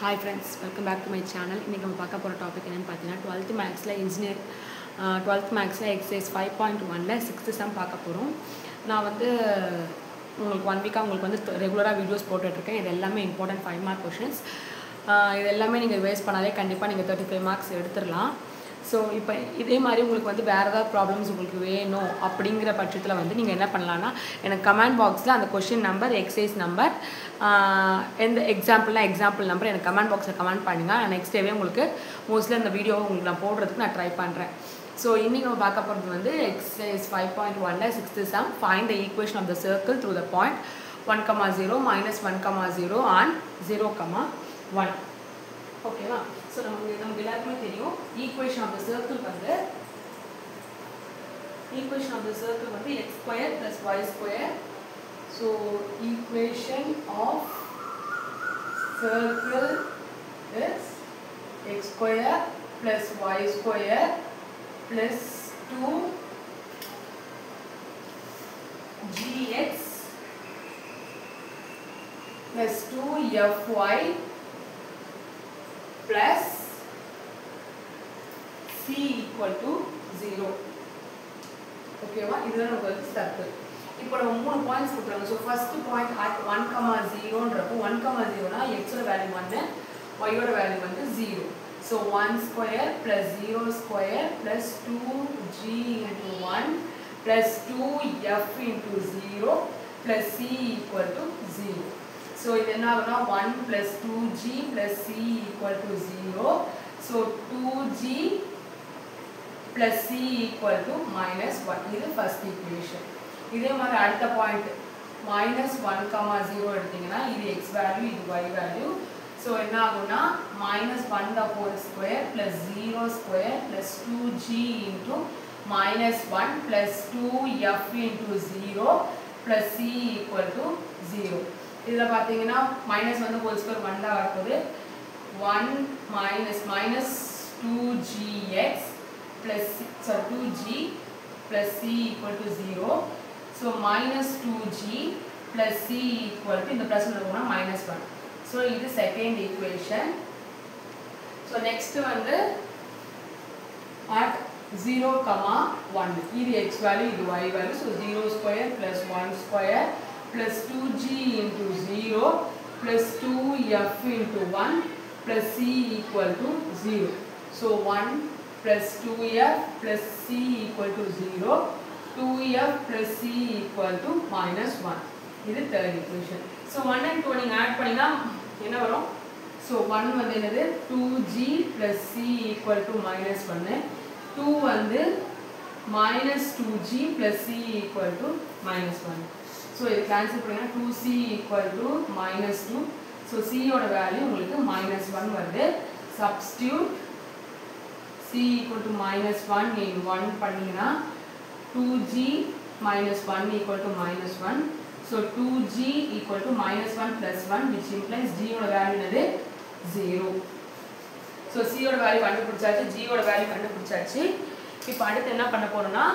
Hi friends, welcome back to my channel. இன்னைக்கு நம்ம பார்க்க போற டாபிக் என்னன்னு பார்த்தீங்கன்னா 12th மேக்ஸ்ல இன்ஜினியர் 12th மேக்ஸ்ல எக்ஸசைஸ் 5.1ல 6th சம் பார்க்க போறோம். நான் வந்து உங்களுக்கு 1 வீக்கா உங்களுக்கு வந்து ரெகுலரா வீடியோஸ் போட்டுட்டு இருக்கேன். இது எல்லாமே இம்பார்ட்டன்ட் 5 மார்க் क्वेश्चंस. இது எல்லாமே நீங்க வேஸ்ட் பண்ணாலே கண்டிப்பா நீங்க 35 மார்க்ஸ் எடுத்துறலாம். ஸோ இப்போ இதே மாதிரி உங்களுக்கு வந்து வேறு ஏதாவது ப்ராப்ளம்ஸ் உங்களுக்கு வேணும் அப்படிங்கிற பட்சத்தில் வந்து நீங்கள் என்ன பண்ணலான்னா எனக்கு கமெண்ட் பாக்ஸில் அந்த கொஷின் நம்பர் எக்ஸசைஸ் நம்பர் எந்த எக்ஸாம்பிள் நம்பர் எனக்கு கமெண்ட் பாக்ஸில் கமெண்ட் பண்ணுங்கள். நெக்ஸ்ட் டேவே உங்களுக்கு மோஸ்ட்லி அந்த வீடியோவை உங்களுக்கு நான் போடுறதுக்கு நான் ட்ரை பண்ணுறேன். ஸோ இன்றைக்கி நம்ம பார்க்க போகிறது வந்து எக்ஸசைஸ் 5.1ல 6th sum find the equation of the circle through the point 1,0 -1,0 and 0,1. ஓகேவா? ஸோ நமக்கு எல்லாருக்குமே தெரியும் ஈக்குவேஷன் ஆஃப் த சர்க்கிள் வந்து x² + y². So equation of circle is x² + y² + 2gx + 2fy plus c equal to 0. ஓகேவா? இதுதான் நமக்கு circle. இப்போ நம்ம 3 பாயிண்ட்ஸ் கொடுத்துருக்காங்க. ஸோ ஃபர்ஸ்ட் பாயிண்ட் at 1,0ன்றப்போ 1,0னா எக்ஸோட வேல்யூ 1, ஒய்யோட வேல்யூ வந்து 0. So 1² + 0² + 2g into 1 + 2f into 0 + c equal to 0. So இது என்ன ஆகும்னா 1 + 2g + c equal to 0. So 2g + c equal to -1. இது ஃபர்ஸ்ட் ஈக்குவேஷன். இதே மாதிரி அடுத்த பாயிண்ட் -1,0 எடுத்தீங்கன்னா இது x வேல்யூ, இது y வேல்யூ. ஸோ என்ன ஆகும்னா -1² + 0² + 2g into -1 + 2f into 0 + c equal to 0. இதில் பார்த்தீங்கன்னா -1² 1 தான் வரப்போகுது. 1 - 2gx + 2g + c equal to 0. So -2g + c equal to இந்த ப்ளஸ் போனா -1. ஸோ இது செகண்ட் ஈக்குவேஷன். ஸோ நெக்ஸ்ட் வந்து at 0,1 இது x வேல்யூ, இது y value. So 0² + 1² + 2g into 0 + 2f into 1 + c equal to 0. So 1 + 2f + c equal to 0, 2f + c equal to -1. இது third equation. So 1 and 2 நீங்க add பண்ணினா என்ன வரும்? So 1 வந்து என்னது 2g + c equal to -1. 2 வந்து -2g + c equal to -1. So இது cancel பண்ணிங்கன்னா 2c equal to -2. So c யோட வேல்யூ உங்களுக்கு -1 வருது. Substitute c equal to -1 in 1 பண்ணிங்கன்னா 2g - 1 equal to -1. So 2g equal to -1 + 1 which implies g யோட value என்னது 0. So c யோட வேல்யூ கண்டுபிடிச்சாச்சு, g யோட வேல்யூ கண்டுபிடிச்சாச்சு. இப்போ அடுத்து என்ன பண்ண போறோம்னா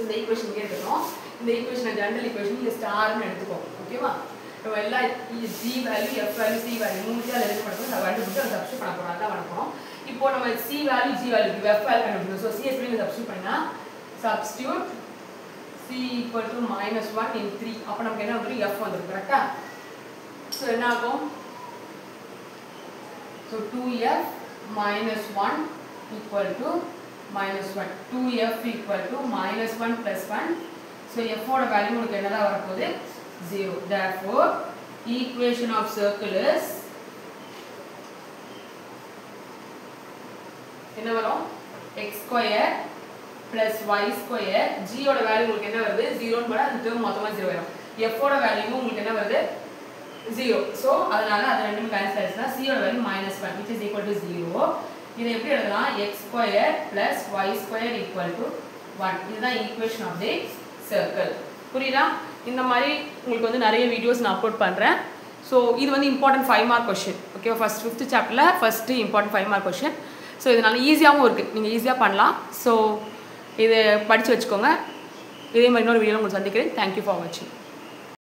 இந்த ஈக்குவேஷன் இங்கே எடுத்துக்கிறோம். இந்த ஈக்குவேஷனை ஜெனரல் ஈக்குவேஷன் இங்கே ஸ்டார்னு எடுத்துக்கோம். ஓகேவா? நம்ம எல்லா g value, f value, c value மூணுத்தையும் அதில் எடுத்து பண்ணுறோம். அதை கண்டுபிடிச்சு அதை சப்ஸ்டியூட் பண்ண போகிறோம். அதான் பண்ண போகிறோம். இப்போ நம்ம c value, g value, f value கண்டுபிடிச்சோம். ஸோ c எப்படி நீங்கள் சப்ஸ்டியூட் பண்ணினா substitute c equal to -1 in 3. அப்போ நமக்கு என்ன வந்துடும்? f வந்துடும். கரெக்டாக? ஸோ என்ன ஆகும்? So 2f - 1 equal to -1. 2f equal to -1 + 1. So f ஓட வேல்யூ உங்களுக்கு என்னதான் வரப்போகுது? 0. Therefore, equation of circle is என்ன வரும்? x² + y². g ஓட வேல்யூ உங்களுக்கு என்ன வருது? 0 போட அந்த டேர்ம் மொத்தமா 0 வரும். f ஓட வேல்யூ உங்களுக்கு என்ன வருது? 0. ஸோ அதனால அது ரெண்டுமே கேன்சல் ஆயிடுச்சுன்னா c ஓட value -1 which is equal to 0. இதை எப்படி எழுதலாம்? x² + y² equal to 1. இதுதான் ஈக்குவேஷன் ஆஃப் தி சர்க்கிள். புரியுதா? இந்த மாதிரி உங்களுக்கு வந்து நிறைய வீடியோஸ் நான் அப்லோட் பண்ணுறேன். ஸோ இது வந்து இம்பார்ட்டன்ட் 5 மார்க் கொஷின். ஓகேவா? ஃபர்ஸ்ட் 5th சாப்டரில் first important 5 mark question. So இதனால ஈஸியாகவும் இருக்குது, நீங்கள் ஈஸியாக பண்ணலாம். ஸோ இதை படித்து வச்சுக்கோங்க. இதே மாதிரி இன்னொரு வீடியோவில் உங்களுக்கு சந்திக்கிறேன். தேங்க்யூ ஃபார் வாட்சிங்.